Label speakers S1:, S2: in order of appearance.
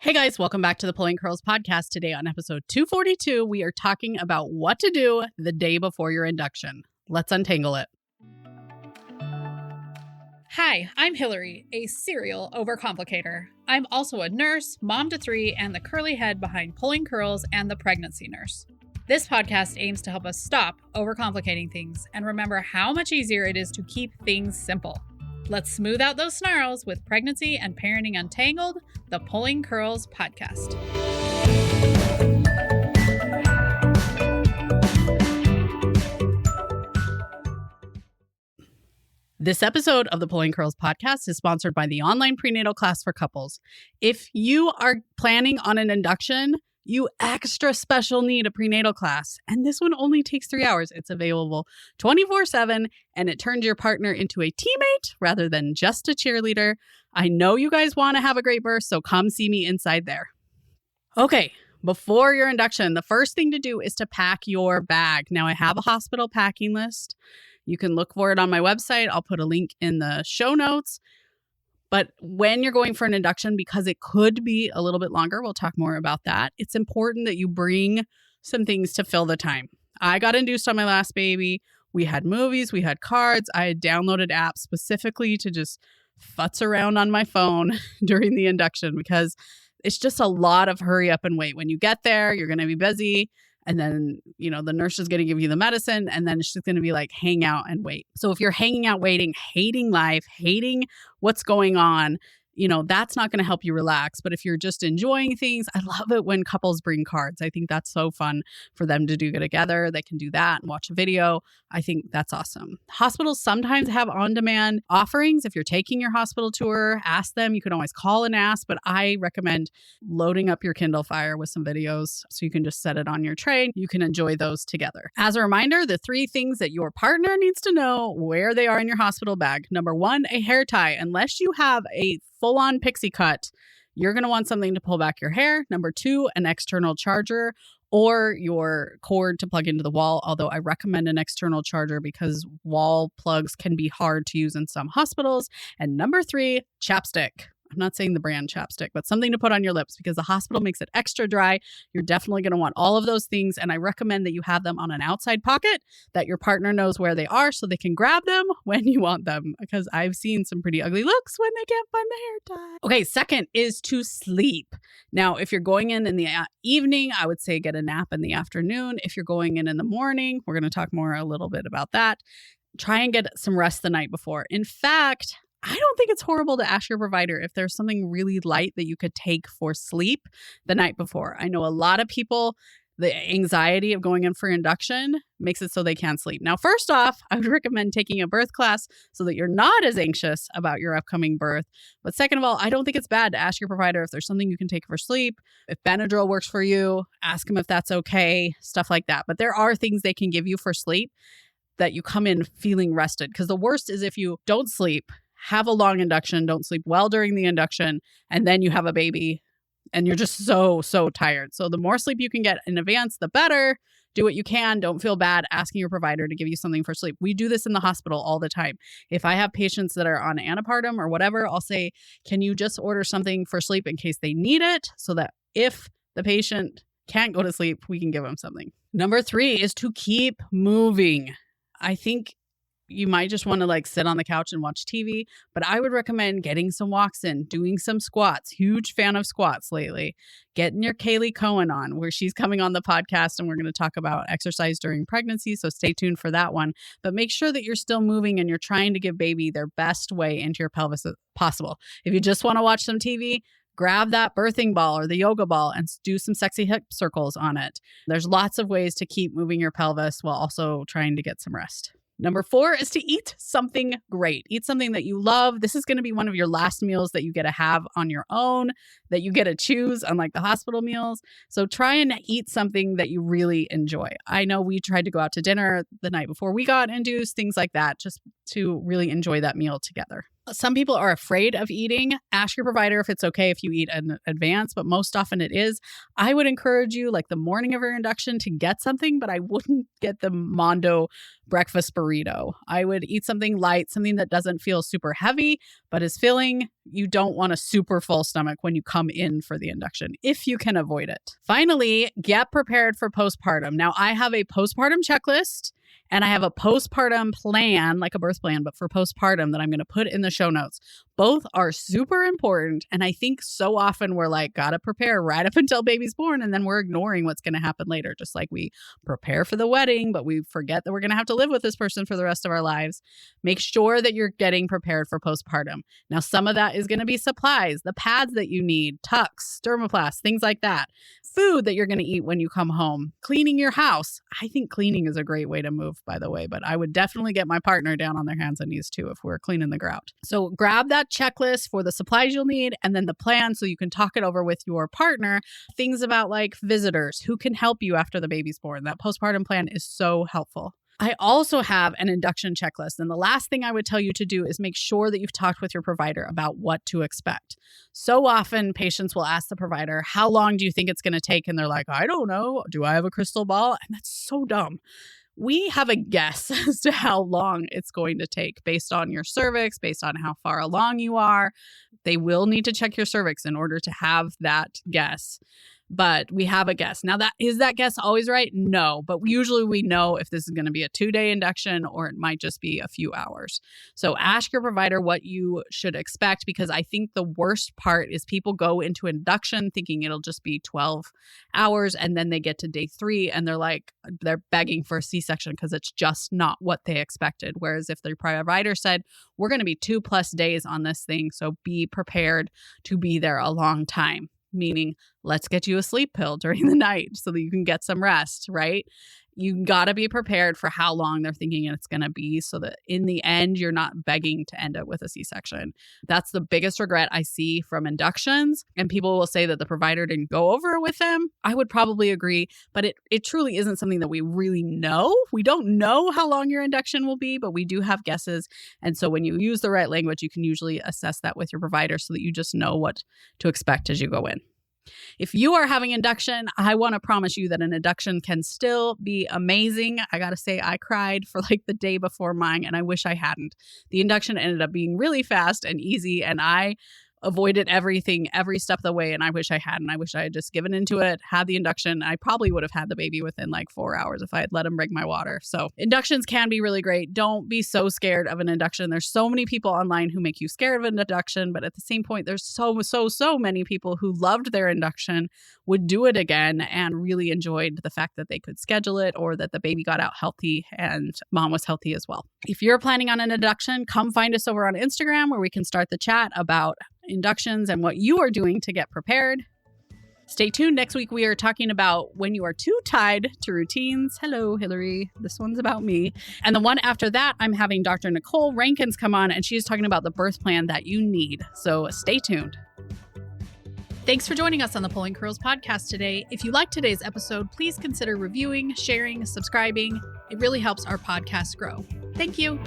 S1: Hey guys, welcome back to the Pulling Curls podcast. Today on episode 242, we are talking about what to do the day before your induction. Let's untangle it.
S2: Hi, I'm Hilary, a serial overcomplicator. I'm also a nurse, mom to three, and the curly head behind Pulling Curls and the Pregnancy Nurse. This podcast aims to help us stop overcomplicating things and remember how much easier it is to keep things simple. Let's smooth out those snarls with Pregnancy and Parenting Untangled, the Pulling Curls podcast.
S1: This episode of the Pulling Curls podcast is sponsored by the online prenatal class for couples. If you are planning on an induction, you extra special need a prenatal class. And this one only takes 3 hours. It's available 24/7, and it turns your partner into a teammate rather than just a cheerleader. I know you guys want to have a great birth, so come see me inside there. Okay, before your induction, the first thing to do is to pack your bag. Now, I have a hospital packing list. You can look for it on my website. I'll put a link in the show notes. But when you're going for an induction, because it could be a little bit longer, we'll talk more about that. It's important that you bring some things to fill the time. I got induced on my last baby. We had movies, we had cards. I had downloaded apps specifically to just futz around on my phone during the induction because it's just a lot of hurry up and wait. When you get there, you're going to be busy. And then, the nurse is going to give you the medicine, and then it's just going to be like hang out and wait. So if you're hanging out, waiting, hating life, hating what's going on, that's not going to help you relax. But if you're just enjoying things, I love it when couples bring cards. I think that's so fun for them to do together. They can do that and watch a video. I think that's awesome. Hospitals sometimes have on-demand offerings. If you're taking your hospital tour, ask them. You can always call and ask, but I recommend loading up your Kindle Fire with some videos so you can just set it on your tray. You can enjoy those together. As a reminder, the 3 things that your partner needs to know where they are in your hospital bag. Number 1, a hair tie. Unless you have a full-on pixie cut, you're going to want something to pull back your hair. Number 2, an external charger or your cord to plug into the wall, although I recommend an external charger because wall plugs can be hard to use in some hospitals. And number 3, ChapStick. I'm not saying the brand ChapStick, but something to put on your lips because the hospital makes it extra dry. You're definitely going to want all of those things. And I recommend that you have them on an outside pocket that your partner knows where they are so they can grab them when you want them, because I've seen some pretty ugly looks when they can't find the hair tie. Okay, second is to sleep. Now, if you're going in the evening, I would say get a nap in the afternoon. If you're going in the morning, we're going to talk more a little bit about that. Try and get some rest the night before. In fact, I don't think it's horrible to ask your provider if there's something really light that you could take for sleep the night before. I know a lot of people, the anxiety of going in for induction makes it so they can't sleep. Now, first off, I would recommend taking a birth class so that you're not as anxious about your upcoming birth. But second of all, I don't think it's bad to ask your provider if there's something you can take for sleep. If Benadryl works for you, ask them if that's okay, stuff like that. But there are things they can give you for sleep that you come in feeling rested. Because the worst is if you don't sleep, have a long induction, don't sleep well during the induction, and then you have a baby and you're just so tired. So the more sleep you can get in advance, the better. Do what you can. Don't feel bad asking your provider to give you something for sleep. We do this in the hospital all the time. If I have patients that are on antepartum or whatever, I'll say, can you just order something for sleep in case they need it so that if the patient can't go to sleep, we can give them something. Number 3 is to keep moving. I think you might just want to sit on the couch and watch TV, but I would recommend getting some walks in, doing some squats. Huge fan of squats lately. Getting your Kaylee Cohen on, where she's coming on the podcast and we're going to talk about exercise during pregnancy. So stay tuned for that one. But make sure that you're still moving and you're trying to give baby their best way into your pelvis as possible. If you just want to watch some TV, grab that birthing ball or the yoga ball and do some sexy hip circles on it. There's lots of ways to keep moving your pelvis while also trying to get some rest. Number 4 is to eat something great. Eat something that you love. This is going to be one of your last meals that you get to have on your own, that you get to choose, unlike the hospital meals. So try and eat something that you really enjoy. I know we tried to go out to dinner the night before we got induced, things like that, just to really enjoy that meal together. Some people are afraid of eating. Ask your provider if it's okay if you eat in advance, but most often it is. I would encourage you, like the morning of your induction, to get something, but I wouldn't get the Mondo breakfast burrito. I would eat something light, something that doesn't feel super heavy, but is filling. You don't want a super full stomach when you come in for the induction, if you can avoid it. Finally, get prepared for postpartum. Now, I have a postpartum checklist. And I have a postpartum plan, like a birth plan, but for postpartum that I'm going to put in the show notes. Both are super important. And I think so often we're like, gotta prepare right up until baby's born. And then we're ignoring what's going to happen later. Just like we prepare for the wedding, but we forget that we're going to have to live with this person for the rest of our lives. Make sure that you're getting prepared for postpartum. Now, some of that is going to be supplies, the pads that you need, tucks, dermoplasts, things like that. Food that you're going to eat when you come home. Cleaning your house. I think cleaning is a great way to move, by the way, but I would definitely get my partner down on their hands and knees too if we're cleaning the grout. So grab that checklist for the supplies you'll need and then the plan so you can talk it over with your partner. Things about like visitors, who can help you after the baby's born. That postpartum plan is so helpful. I also have an induction checklist. And the last thing I would tell you to do is make sure that you've talked with your provider about what to expect. So often patients will ask the provider, how long do you think it's going to take? And they're like, I don't know. Do I have a crystal ball? And that's so dumb. We have a guess as to how long it's going to take based on your cervix, based on how far along you are. They will need to check your cervix in order to have that guess. But we have a guess. Now, is that guess always right? No, but usually we know if this is going to be a 2-day induction or it might just be a few hours. So ask your provider what you should expect, because I think the worst part is people go into induction thinking it'll just be 12 hours and then they get to day 3 and they're begging for a C-section because it's just not what they expected. Whereas if their provider said, we're going to be 2+ days on this thing, so be prepared to be there a long time. Meaning, let's get you a sleep pill during the night so that you can get some rest, right? You got to be prepared for how long they're thinking it's going to be so that in the end, you're not begging to end up with a C-section. That's the biggest regret I see from inductions. And people will say that the provider didn't go over it with them. I would probably agree, but it truly isn't something that we really know. We don't know how long your induction will be, but we do have guesses. And so when you use the right language, you can usually assess that with your provider so that you just know what to expect as you go in. If you are having induction, I want to promise you that an induction can still be amazing. I got to say, I cried for like the day before mine, and I wish I hadn't. The induction ended up being really fast and easy, and I avoided everything every step of the way, and I wish I hadn't. I wish I had just given into it, had the induction. I probably would have had the baby within like 4 hours if I had let him bring my water. So inductions can be really great. Don't be so scared of an induction. There's so many people online who make you scared of an induction, but at the same point, there's so many people who loved their induction, would do it again, and really enjoyed the fact that they could schedule it or that the baby got out healthy and mom was healthy as well. If you're planning on an induction, come find us over on Instagram where we can start the chat about inductions and what you are doing to get prepared. Stay tuned. Next week, we are talking about when you are too tied to routines. Hello, Hilary. This one's about me. And the one after that, I'm having Dr. Nicole Rankins come on, and she's talking about the birth plan that you need. So stay tuned.
S2: Thanks for joining us on the Pulling Curls podcast today. If you liked today's episode, please consider reviewing, sharing, subscribing. It really helps our podcast grow. Thank you.